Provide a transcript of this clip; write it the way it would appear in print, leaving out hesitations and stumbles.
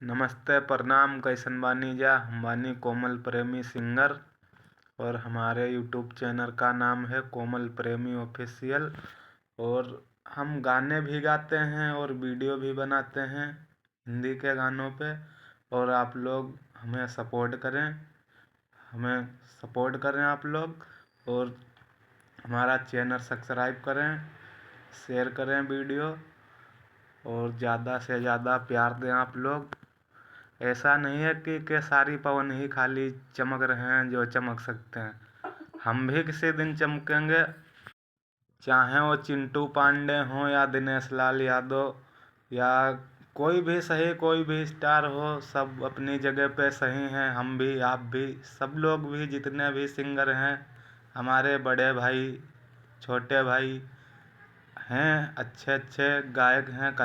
नमस्ते प्रणाम, कैसन बानी जा। हम बानी कोमल प्रेमी सिंगर और हमारे यूट्यूब चैनल का नाम है कोमल प्रेमी ऑफिशियल। और हम गाने भी गाते हैं और वीडियो भी बनाते हैं हिंदी के गानों पे। और आप लोग हमें सपोर्ट करें आप लोग। और हमारा चैनल सब्सक्राइब करें, शेयर करें वीडियो, और ज़्यादा से ज़्यादा प्यार दें आप लोग। ऐसा नहीं है कि सारी पवन ही खाली चमक रहे हैं जो चमक सकते हैं, हम भी किसी दिन चमकेंगे। चाहे वो चिंटू पांडे हो या दिनेश लाल यादव या कोई भी सही, कोई भी स्टार हो, सब अपनी जगह पे सही हैं। हम भी, आप भी, सब लोग भी, जितने भी सिंगर हैं, हमारे बड़े भाई छोटे भाई हैं, अच्छे अच्छे गायक हैं, कला